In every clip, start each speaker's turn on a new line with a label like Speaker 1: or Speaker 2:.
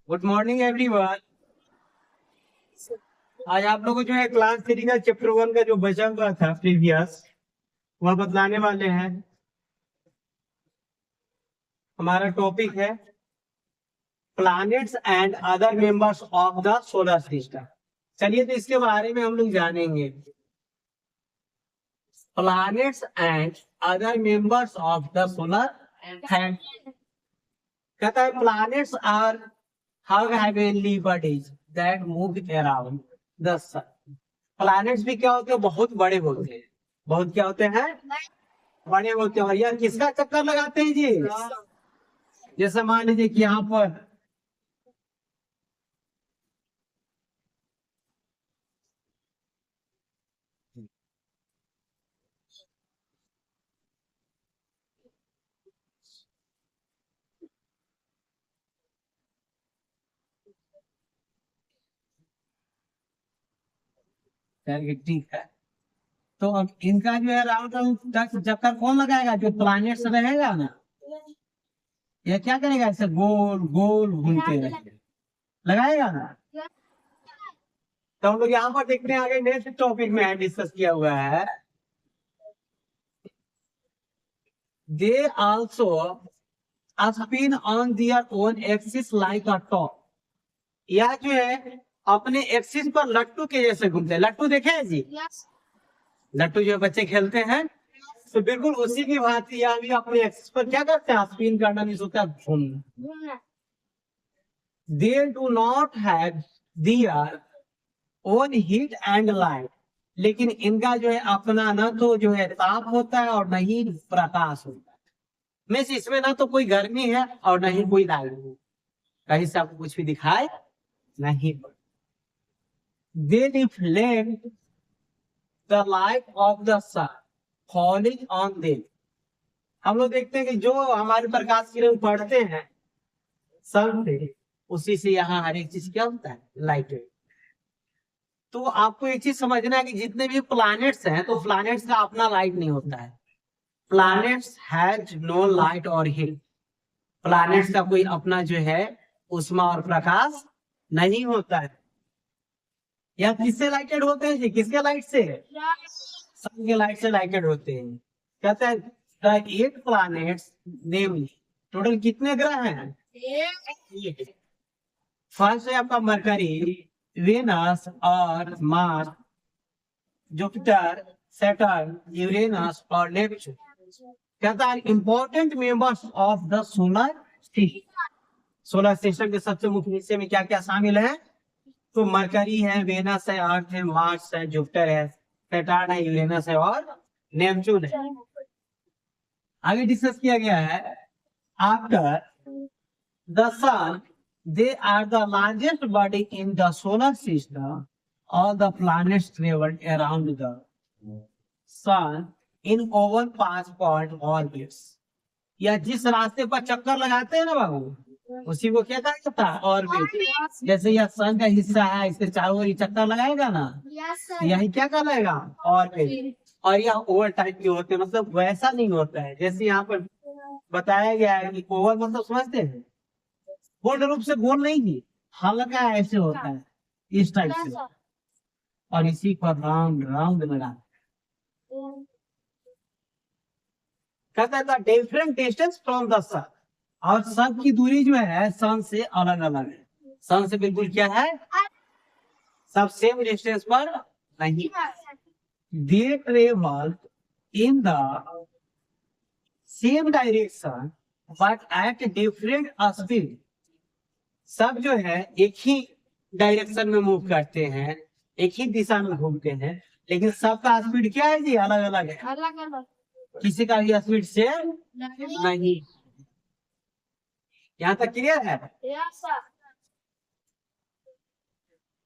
Speaker 1: Good morning everyone. आज आप लोगों को जो है क्लास 3 का चैप्टर 1 का जो बचा हुआ था प्रीवियस वह बतलाने वाले हैं। हमारा टॉपिक है planets and other members of the solar system. चलिए तो इसके बारे में हम लोग जानेंगे। Planets and other members of the solar है। कहता है planets are how heavenly bodies that move around the sun. Planets भी क्या होते हैं, बहुत बड़े होते हैं। बहुत क्या होते हैं, बड़े होते हैं। और यार किसका चक्कर लगाते हैं जी? जैसे मान लीजिए कि यहाँ पर ठीक है, तो अब इनका जो है राउंड राउंड चक्कर कौन लगाएगा? जो प्लैनेट्स रहेगा ना, ये क्या करेगा? ऐसे गोल गोल घूमते रहेगा, लगाएगा ना। तो हम लोग यहाँ पर देखते हैं आगे नेक्स्ट टॉपिक में डिस्कस किया हुआ है। They also spin on their own axis like a top. यह जो है अपने एक्सिस पर लट्टू के जैसे घूमते हैं। लट्टू देखे हैं जी? लट्टू जो बच्चे खेलते हैं, तो बिल्कुल उसी की भांति यहाँ भी अपने एक्सिस पर क्या करते हैं? स्पिन करना नहीं होता, घूमना। They do not have their own heat and light. लेकिन इनका जो है अपना ना तो जो है ताप होता है और न ही प्रकाश होता है। मीन्स इसमें ना तो कोई गर्मी है और न ही कोई लाइट, कहीं से आपको कुछ भी दिखाए नहीं। They reflect the light of the sun falling on them. हम लोग देखते हैं कि जो हमारे प्रकाश किरण पड़ते हैं सन से, उसी से यहाँ हर एक चीज क्या होता है? लाइट। तो आपको एक चीज समझना है कि जितने भी प्लैनेट्स हैं, तो प्लैनेट्स का अपना लाइट नहीं होता है। प्लैनेट्स हैज नो लाइट और हीट। प्लैनेट्स का कोई अपना जो है उष्मा और प्रकाश नहीं होता है। या किससे लाइटेड होते हैं जी? किसके लाइट से? सन के लाइट से लाइटेड होते हैं। कहता है द 8 प्लैनेट्स नेमली। टोटल कितने ग्रह हैं? 8। फर्स्ट है आपका मरकरी, वेनस और मार्स, जुपिटर, सैटर्न, यूरेनस और नेपच्यून। कहता है important members of the solar system. Solar system के सबसे मुख्य हिस्से में क्या क्या शामिल है? तो मरकरी है, वेनस है, अर्थ है, मार्स है, जुपिटर है, सैटर्न है, यूरेनस है और नेपच्यून है। आगे डिस्कस किया गया है after the sun they are the largest body in the solar system. All the planets travel around the sun in over 5 orbits. या जिस रास्ते पर चक्कर लगाते हैं ना बाबू, उसी को क्या कहा जाता है? ऑर्बिट। जैसे यह सन का हिस्सा है, इसके चारों ओर चक्कर लगाएगा ना, यही क्या कहलाएगा? ऑर्बिट। और यह ओवल टाइप के होते हैं, मतलब वैसा नहीं होता है जैसे यहाँ पर बताया गया है कि ओवल मतलब समझते हैं, पूर्ण रूप से गोल नहीं थी, हल्का ऐसे होता है इस टाइप से, और इसी पर राउंड राउंड लगा। कहता है different distance from the sun. और सन की दूरी जो है सन से अलग अलग है। सन से बिल्कुल क्या है? सब सेम डिस्टेंस पर नहीं। They travel in the same direction but at different speed. सब जो है एक ही डायरेक्शन में मूव करते हैं, एक ही दिशा में घूमते हैं, लेकिन सबका स्पीड क्या है जी? अलग अलग है। किसी का भी स्पीड से नहीं। यहाँ तक क्लियर है?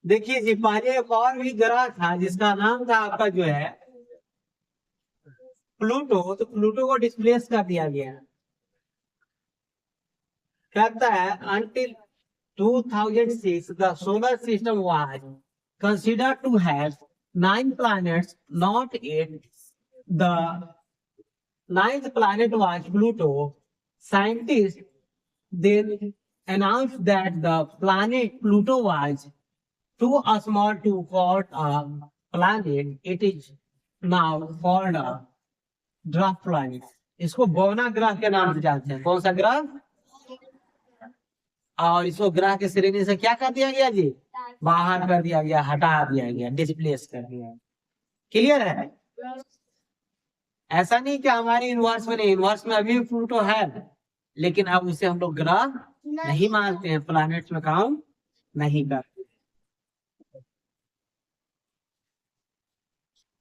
Speaker 1: देखिए जी, पहले एक और भी ग्रह था जिसका नाम था आपका जो है प्लूटो। तो प्लूटो को डिस्प्लेस कर दिया गया। कहता है until 2006 the solar system was considered to have 9 planets, not 8. The 9th planet was Pluto. Scientists then announced that the planet Pluto was too small to call a planet. It is now called a dwarf planet. इसको बौना ग्रह के नाम से जानते हैं। कौन सा ग्रह? और इसको ग्रह के श्रेणी से क्या कर दिया गया जी? बाहर कर दिया गया, हटा दिया गया, डिस्प्लेस कर दिया। क्लियर है? ऐसा नहीं कि हमारे यूनिवर्स में नहीं, यूनिवर्स में अभी प्लूटो है, लेकिन अब उसे हम लोग ग्रह नहीं मानते हैं, प्लैनेट्स में काम नहीं करते।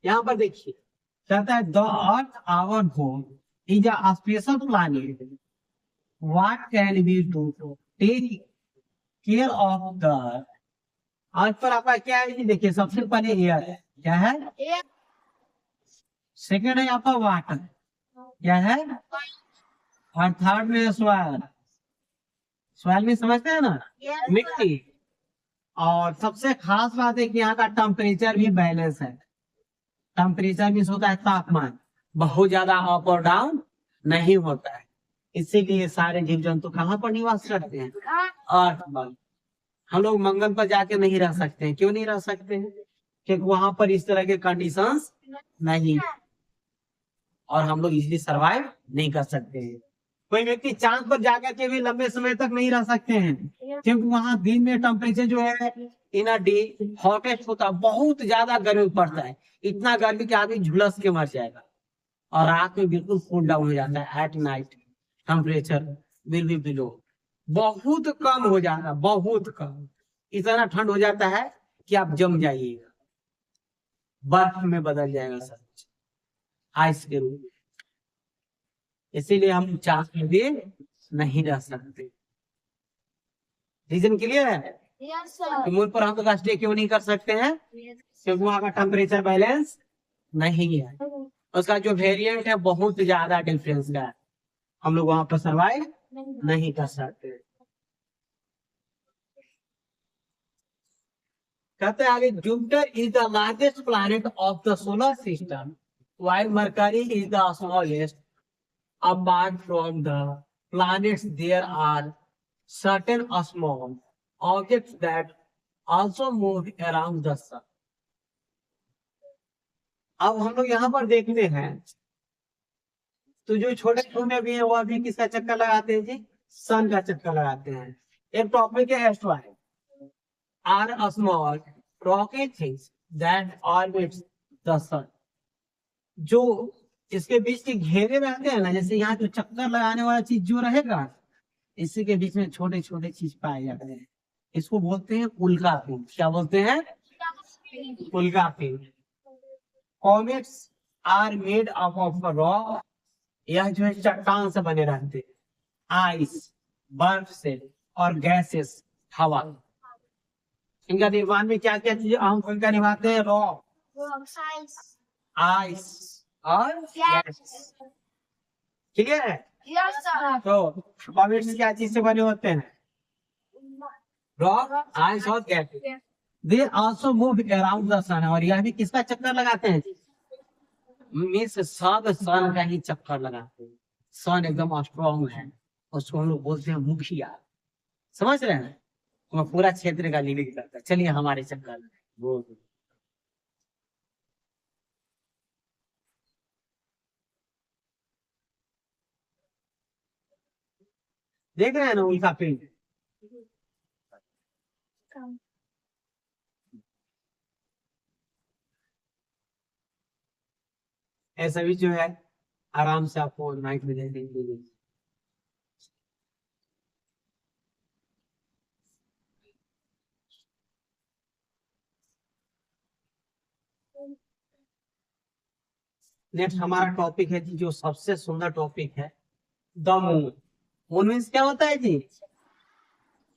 Speaker 1: यहाँ पर देखिए कहता है the earth our home is a special planet what can be do to take care of the earth पर आपका क्या है जी? देखिए सबसे पहले एयर है, क्या है? सेकंड है आपका वाटर, क्या है? और थर्ड में सॉइल, सॉइल में समझते हैं ना, मिट्टी। और सबसे खास बात है कि यहाँ का टेम्परेचर भी बैलेंस है। टेम्परेचर मीन्स होता है तापमान, बहुत ज्यादा अप और डाउन नहीं होता है। इसीलिए सारे जीव जंतु कहाँ पर निवास करते हैं? अर्थ पर। हम लोग मंगल पर जाके नहीं रह सकते हैं। क्यों नहीं रह सकते हैं? क्योंकि वहां पर इस तरह के कंडीशंस नहीं है और हम लोग इजीली सरवाइव नहीं कर सकते हैं। कोई व्यक्ति चांद पर जाकर के भी लंबे समय तक नहीं रह सकते हैं, क्योंकि वहां दिन में टेम्परेचर जो है इन अ डे हॉटेस्ट होता है, बहुत ज्यादा गर्मी पड़ता है, इतना गर्मी कि आदमी झुलस के मर जाएगा। और रात में बिल्कुल कूल डाउन हो जाता है। At night temperature will be below, बहुत कम हो जाता है, बहुत कम। इतना ठंड हो जाता है कि आप जम जाइएगा, बर्फ में बदल जाएगा सब कुछ, आइस के रूप में। इसीलिए हम चांद में भी नहीं रह सकते। रीजन क्लियर है? तो मून पर हम लोग स्टे क्यों नहीं कर सकते हैं? क्योंकि वहां का टेम्परेचर बैलेंस नहीं है, उसका जो वेरिएंट है बहुत ज्यादा डिफरेंस का है, हम लोग वहां पर सर्वाइव नहीं कर सकते। कहते हैं आगे, Jupiter is the largest planet of the solar system while Mercury is the smallest. Apart from the planets, there are certain small objects that also move around the sun. अब हम लोग यहाँ पर देखते हैं तो जो छोटे छोटे भी हैं वो अभी किसका चक्कर लगाते हैं जी? सन का चक्कर लगाते हैं। एक टॉपिक है asteroid are small rocket things that orbits the sun. जो इसके बीच के घेरे रहते हैं ना, जैसे यहाँ जो चक्कर लगाने वाला चीज जो रहेगा, इसी के बीच में छोटे छोटे चीज पाए जाते हैं, इसको बोलते हैं उल्का पिंड। क्या बोलते हैं? उल्का पिंड। Comets are made of rock, यह जो है चट्टान से बने रहते हैं, आइस बर्फ से, और गैसेस हवा। इनका निर्माण में क्या क्या चीजें अहम भूमिका निभाते हैं? रॉक, आइस और गैस। क्लियर है? तो कॉमेट्स क्या चीज से बने होते हैं? रॉक, आइस और गैस। They also move around the sun, और यह भी किसका चक्कर लगाते हैं? मीन्स सब सन का ही चक्कर लगाते हैं। सन एकदम स्ट्रॉन्ग है, उसको हम लोग बोलते हैं मुखिया। समझ रहे हैं? वो पूरा क्षेत्र का लीडिंग करता है। चलिए हमारे चक्कर वो देख रहे हैं ना उल्का पिंड। ऐसा भी जो है आराम से आपको नाइट में देखने के लिए। नेक्स्ट हमारा टॉपिक है जी, जो सबसे सुंदर टॉपिक है, द मून। मून मीन्स क्या होता है जी?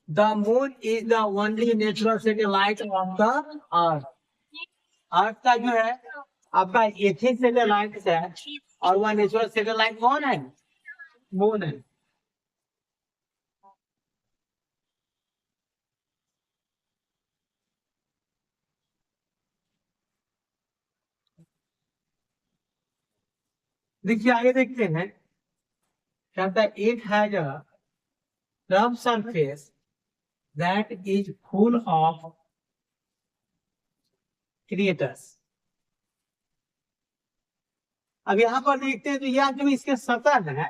Speaker 1: The moon is the only natural satellite of the earth. Earth का जो है आपका एक ही सैटेलाइट है, और वह नेचुरल सैटेलाइट कौन है? मून है। देखिए आगे देखते हैं, कहता है it has rough surface that is full of craters. अब यहाँ पर देखते हैं तो यह जो इसके सतह है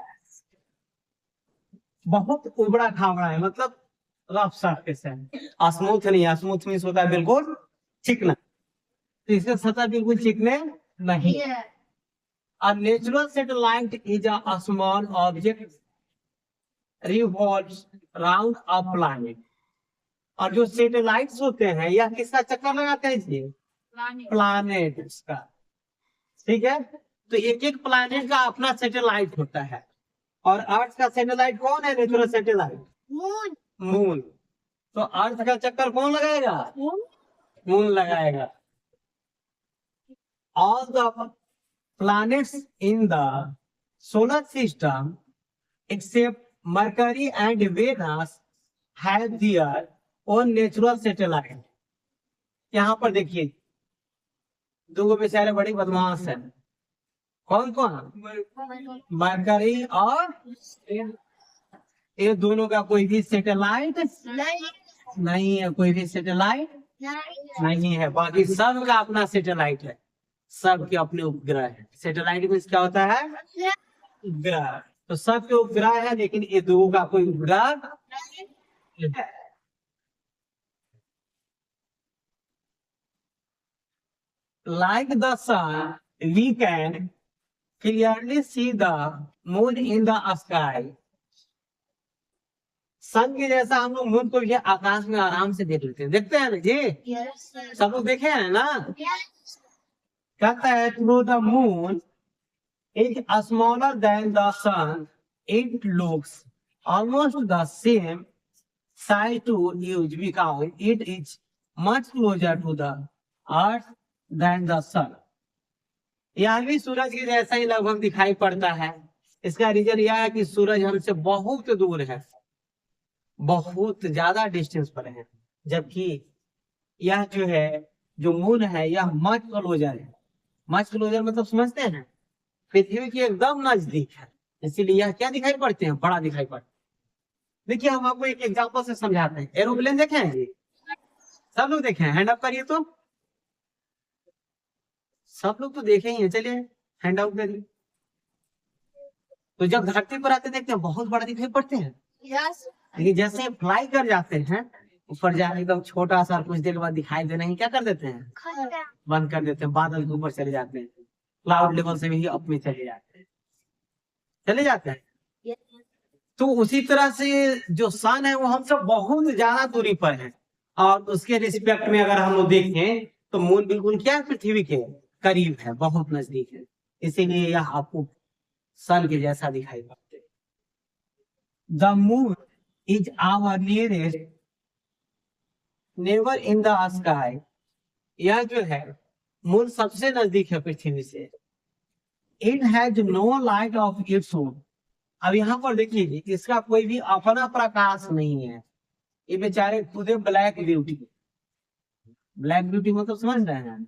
Speaker 1: बहुत उबड़ा खाबड़ा है, मतलब रफ सरफेस है, स्मूथ नहीं है। स्मूथ मीन्स होता है बिल्कुल चिकना, तो इसका सतह बिल्कुल चिकने नहीं है। A natural satellite is a small object revolves around a planet. और जो सैटेलाइट्स होते हैं यह किसका चक्कर लगाते हैं जी? प्लानेट का। ठीक है, तो एक एक प्लानेट का अपना सैटेलाइट होता है, और अर्थ का सैटेलाइट कौन है? Natural satellite moon. मून। तो अर्थ का चक्कर कौन लगाएगा? मून लगाएगा। All the planets in the solar system except Mercury and Venus have their own natural satellite. यहाँ पर देखिए दो बेचारे बड़ी बदमाश हैं। कौन कौन? मरकरी और ये दोनों का कोई भी सैटेलाइट नहीं है, कोई भी सैटेलाइट नहीं है। बाकी सब का अपना सैटेलाइट है, सबके अपने उपग्रह है। सैटेलाइट में क्या होता है? उपग्रह। तो सबके उपग्रह है, लेकिन ये दो का कोई उपग्रह है। Like the sun, we can clearly see the moon in the sky. सन के जैसा हम लोग मून को भी आकाश में आराम से देख लेते हैं। देखते हैं ना जी? yes, सब लोग देखे हैं ना? yes. कहता है though the moon is smaller than the sun, it looks almost the same size to us because it is much closer to the earth than the sun. यह भी सूरज के जैसा ही लगभग दिखाई पड़ता है। इसका रीजन यह है कि सूरज हमसे बहुत दूर है, बहुत ज्यादा डिस्टेंस पर है, जबकि यह जो है जो मून है यह मच क्लोजर है। मच क्लोजर मतलब समझते हैं, पृथ्वी के एकदम नजदीक है, इसीलिए यह क्या दिखाई पड़ते हैं? बड़ा दिखाई पड़ता है। देखिए हम आपको एक एग्जांपल से समझाते हैं। एरोप्लेन देखे हैं जी? सब लोग देखे हैं? हैंड अप करिए। तो सब लोग तो देखे ही हैं, चलिए हैंड आउट करिए। तो जब धरती पर आते देखते हैं बहुत बड़ा दिखाई पड़ते हैं, लेकिन जैसे फ्लाई कर जाते हैं ऊपर जाने एकदम छोटा सा, कुछ देर बाद दिखाई देना ही क्या कर देते हैं? बंद कर देते हैं। बादल के ऊपर चले जाते हैं, क्लाउड लेवल से भी अप में चले जाते हैं। तो उसी तरह से जो सन है वो हमसे बहुत ज्यादा दूरी पर है, और उसके रिस्पेक्ट में अगर हम लोग देखें तो मून बिल्कुल क्या है? पृथ्वी के करीब है, बहुत नजदीक है, इसीलिए यह आपको सन के जैसा दिखाई पड़ते हैं। The moon is our nearest neighbour in the sky. यह जो है मून सबसे नजदीक है पृथ्वी से। It has no light of its own. अब यहाँ पर देखिए इसका कोई भी अपना प्रकाश नहीं है। ये बेचारे खुदे ब्लैक ब्यूटी। ब्लैक ब्यूटी मतलब समझ रहे हैं?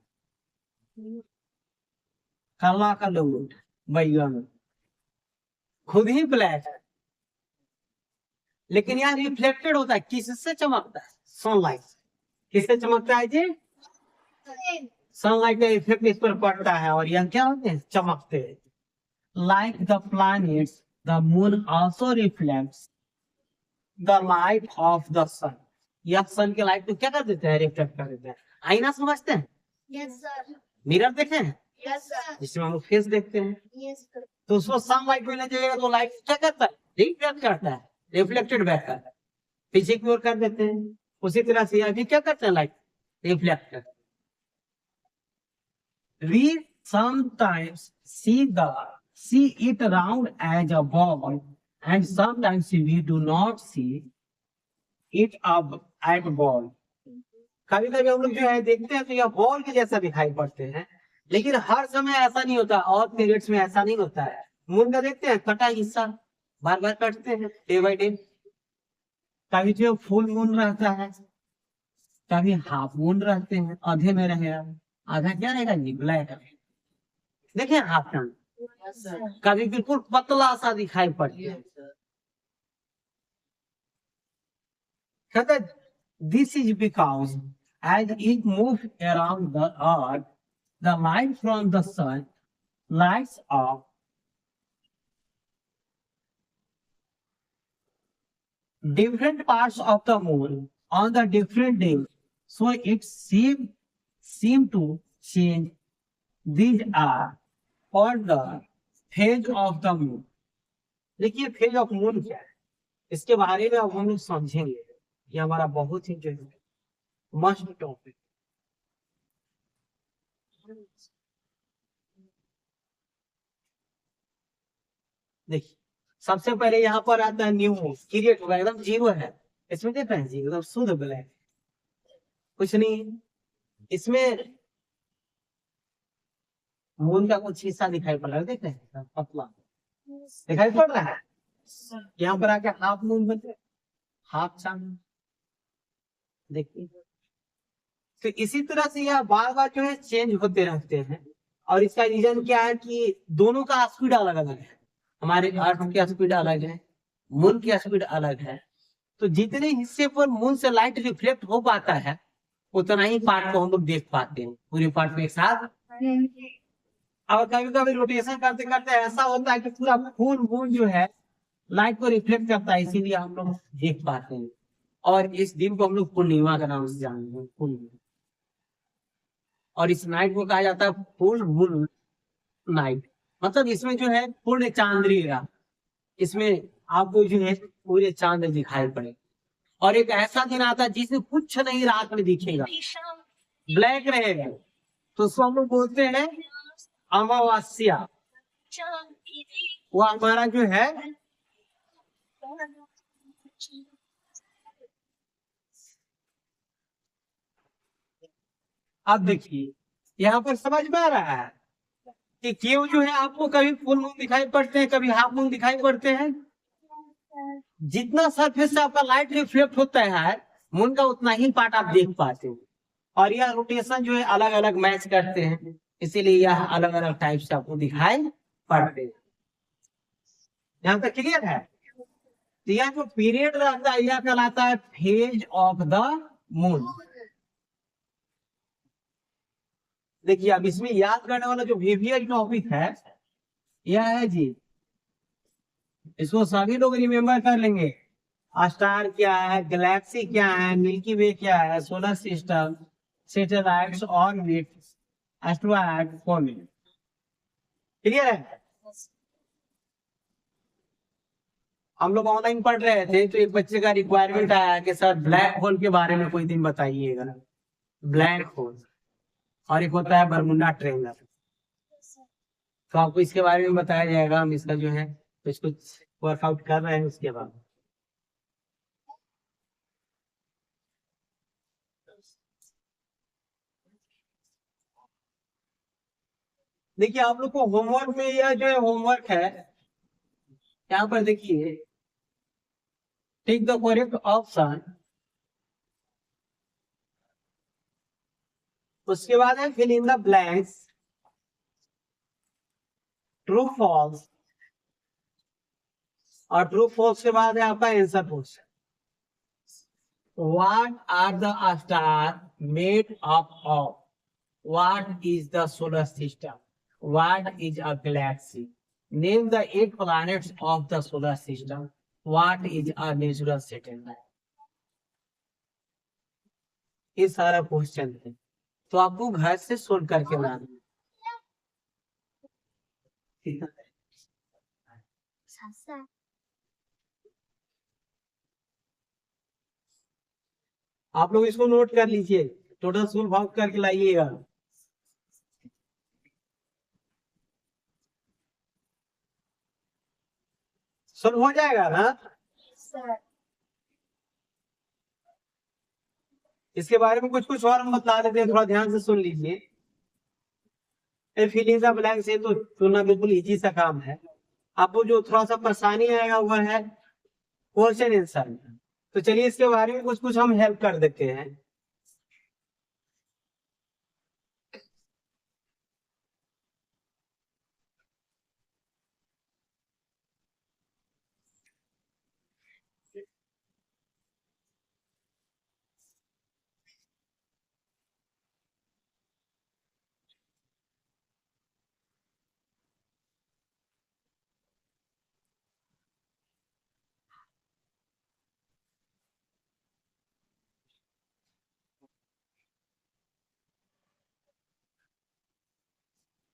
Speaker 1: काला का लोग बैगन खुद ही ब्लैक है, लेकिन यहाँ रिफ्लेक्टेड होता है। किससे चमकता है? सनलाइट। किससे चमकता है जी? सनलाइट का इफेक्ट इस पर पड़ता है और यह क्या होते हैं? चमकते हैं। Like the planets the moon also reflects the light of the sun. यह सन के लाइट को क्या कर देते हैं? रिफ्लेक्ट कर देते हैं। आईना समझते हैं? Yes sir. मिरर देखे हैं? Yes sir. जिसमें हम लोग फेस देखते हैं। Yes sir. तो उसको सनलाइट मिलने जाएगा तो लाइट क्या करता है? रिफ्लेक्ट करता है, रिफ्लेक्टेड बैक करता है, पीछे की ओर कर देते हैं। उसी तरह से यह भी क्या करते हैं? लाइट रिफ्लेक्ट करते हैं। We sometimes see it around as a ball, and sometimes we do not see it up at ball. कभी कभी हम लोग जो है देखते हैं तो यह बॉल के जैसा दिखाई पड़ते हैं, लेकिन हर समय ऐसा नहीं होता, और पीरियड्स में ऐसा नहीं होता है। मून का देखते हैं कटा हिस्सा बार बार कटते हैं डे बाई डे। कभी जो फुल मून रहता है, कभी हाफ मून रहते हैं, आधे में रहेगा, आधा क्या रहेगा जी? ब्लैक। देखिए हाफ टर्न कभी बिल्कुल पतला सा दिखाई पड़ता है। कहता this is because as it moves around the earth, the light from the sun lights up different parts of the moon on the different days. So it seem to change. These are called the phase of the moon. देखिए phase of moon क्या है, इसके बारे में अब हम लोग समझेंगे। ये हमारा बहुत ही जो है मस्ट टॉपिक। देखिए सबसे पहले यहाँ पर आता है न्यू मून, क्रिएट होगा, एकदम जीरो है। इसमें देख रहे हैं जी, एकदम शुद्ध ब्लैक, कुछ नहीं। इसमें मून का कुछ हिस्सा दिखाई पड़ रहा है, देख रहे हैं पतला दिखाई पड़ रहा है। यहाँ पर आके हाफ मून बनते, हाफ चांद, देखिए। तो इसी तरह से यह बार बार जो है चेंज होते रहते हैं। और इसका रीजन क्या है कि दोनों का स्पीड अलग अलग है। हमारे अर्थ की स्पीड अलग है, मून की स्पीड अलग है। तो जितने हिस्से पर मून से लाइट रिफ्लेक्ट हो पाता है उतना ही पार्ट को हम लोग देख पाते हैं, पूरे पार्ट को एक साथ। और कभी कभी रोटेशन करते करते ऐसा होता है कि पूरा फुल मून जो है लाइट को रिफ्लेक्ट करता है, इसीलिए हम लोग देख पाते हैं। और इस दिन को हम लोग पूर्णिमा के नाम से जानते हैं, पूर्णिमा। और इस नाइट को कहा जाता है फुल मून नाइट, मतलब इसमें जो है पूर्ण चांदनी रात, इसमें आपको जो है पूरे चांद दिखाई पड़े। और एक ऐसा दिन आता है जिसमें कुछ नहीं रात में दिखेगा, ब्लैक रहेगा, तो उसको हम लोग बोलते हैं अमावस्या। वो हमारा जो है अब देखिए यहाँ पर समझ में आ रहा है कि क्यों जो है आपको कभी फुल मून दिखाई पड़ते हैं, कभी हाफ मून दिखाई पड़ते हैं। जितना सरफेस से आपका लाइट रिफ्लेक्ट होता है मून का, उतना ही पार्ट आप देख पाते हो। और यह रोटेशन जो है अलग अलग मैच करते हैं, इसीलिए यह अलग अलग टाइप से आपको दिखाई पड़ते हैं। यहाँ तक क्लियर है। तो यह जो पीरियड रहता है यह कहलाता है फेज ऑफ द मून। देखिए अब इसमें याद करने वाला जो वीवीआई टॉपिक है यह है जी, इसको सभी लोग रिमेम्बर कर लेंगे। स्टार क्या है, गैलेक्सी क्या है, मिल्की वे क्या है, solar system, satellites, orbit, asteroid, comet. Clear है। हम लोग ऑनलाइन पढ़ रहे थे तो एक बच्चे का रिक्वायरमेंट आया कि सर ब्लैक होल के बारे में कोई दिन बताइएगा। ब्लैक होल और एक होता है बरमुंडा ट्रेंगल, तो आपको इसके बारे में बताया जाएगा। हम इसका जो है तो इसको वर्कआउट कर रहे हैं। उसके बाद देखिए आप लोग को होमवर्क में यह जो है होमवर्क है, यहाँ पर देखिए टिक द करेक्ट ऑप्शन, उसके बाद है fill in the blanks, true false, और ट्रू फॉल्स के बाद है आपका answer portion. What are the stars made up of? What is the solar system? What is a galaxy? Name the 8 planets of the solar system. What is a natural satellite? ये सारा question है, तो आपको घर से solve करके लाना। आप लोग इसको नोट कर लीजिए, टोटल सोल्व आउट करके लाइएगा। सोल्व हो जाएगा ना। इसके बारे में कुछ कुछ और हम बता देते हैं, थोड़ा ध्यान से सुन लीजिए। फिलिंग द ब्लैंक्स है तो चुनना बिल्कुल इजी सा काम है। आपको जो थोड़ा सा परेशानी आएगा वो है क्वेश्चन आंसर। तो चलिए इसके बारे में कुछ कुछ हम हेल्प कर देते हैं।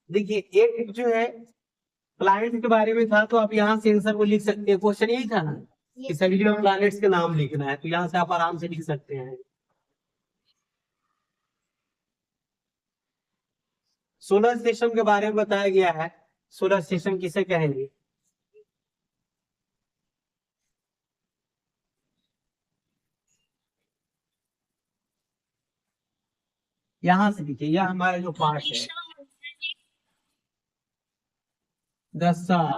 Speaker 1: देखिए एक जो है प्लैनेट के बारे में था, तो आप यहाँ से आंसर को लिख सकते हैं। क्वेश्चन यही था ना कि सभी जो प्लैनेट्स के नाम लिखना है, तो यहाँ से आप आराम से लिख सकते हैं। सोलर सिस्टम के बारे में बताया गया है। सोलर सिस्टम किसे कहेंगे? यहां से देखिए, यह हमारा जो पार्ट है, the sun,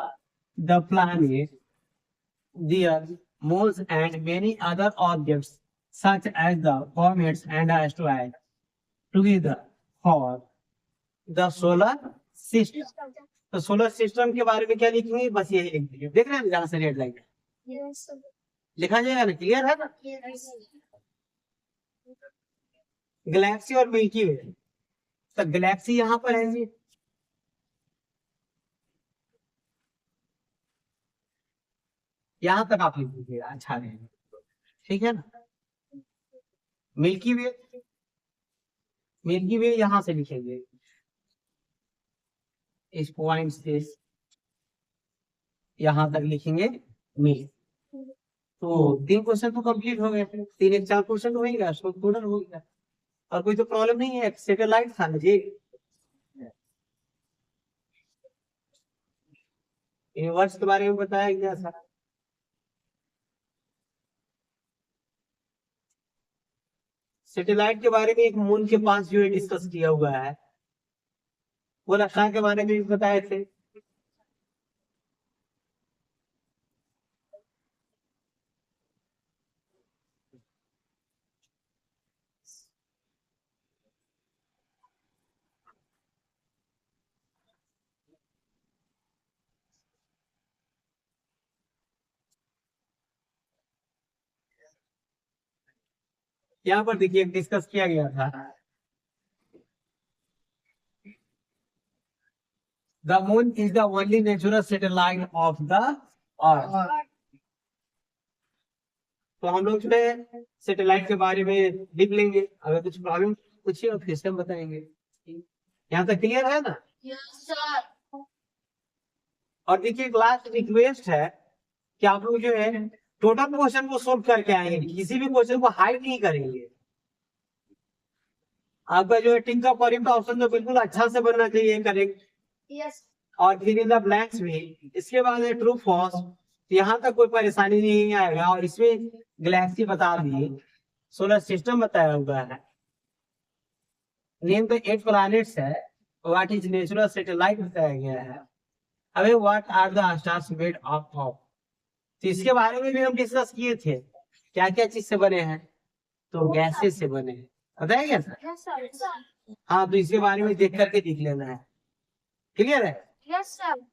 Speaker 1: the planet, the earth, moons and many other objects such as the comets and asteroids together form the solar system. तो सोलर सिस्टम के बारे में क्या लिखेंगे? बस यही लिख दीजिए। देख रहे हैं जहां से रेड लाइट लिखा जाएगा ना, क्लियर है ना? गैलेक्सी और मिल्की वे, तो गैलेक्सी यहाँ पर है जी, यहाँ तक आप लिख दीजिएगा, अच्छा रहेगा, ठीक है ना? मिल्की वे, मिल्की वे यहाँ से लिखेंगे, इस पॉइंट से यहाँ तक लिखेंगे मिल। तो 3 क्वेश्चन तो कंप्लीट हो गए, 3 एक 4 क्वेश्चन हो गया, तो टोटल हो गया। और कोई तो प्रॉब्लम नहीं है? सैटेलाइट था ना जी, यूनिवर्स के बारे में बताया गया था। सैटेलाइट के बारे में एक मून के पास जो है डिस्कस किया हुआ है, वो रक्षा के बारे में भी बताए थे। यहाँ पर देखिए डिस्कस किया गया था, the moon is the only natural satellite of the अर्थ। तो हम लोग जो है सैटेलाइट के बारे में लिख लेंगे, अगर कुछ प्रॉब्लम पूछिए और फिर से हम बताएंगे। यहाँ तक क्लियर है ना? और देखिए लास्ट रिक्वेस्ट है कि आप लोग जो है टोटल क्वेश्चन को सोल्व करके आएंगे, किसी भी क्वेश्चन को हाइड नहीं करेंगे। आपका जो है टिक का करेक्ट ऑप्शन तो बिल्कुल अच्छा से बनना चाहिए, करेक्ट। यस। और फिर इन द ब्लैंक्स में इसके बाद है ट्रू फॉल्स, यहाँ तक कोई परेशानी नहीं आएगा। और इसमें गैलेक्सी बता दिए, सोलर सिस्टम बताया हुआ है, नेम द 8 प्लैनेट्स है, व्हाट इज नेचुरल सैटेलाइट बताया गया है, अबे what are the stars made of. तो इसके बारे में भी हम डिस्कस किए थे, क्या क्या चीज से बने हैं, तो गैसेस से बने हैं, बताया गया था। हाँ, तो इसके बारे में देख करके लिख लेना है, क्लियर है? Yes sir.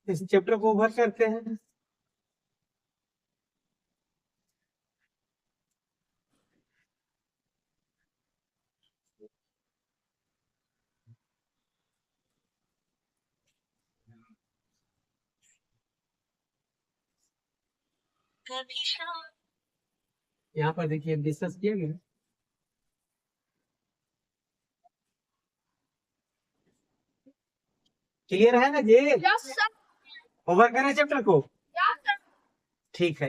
Speaker 1: इस चैप्टर को ओवर करते हैं। यहाँ पर देखिए डिस्कस किया गया, क्लियर है ना जी? Yes sir. ओवर करें चैप्टर को? Yes sir. ठीक है।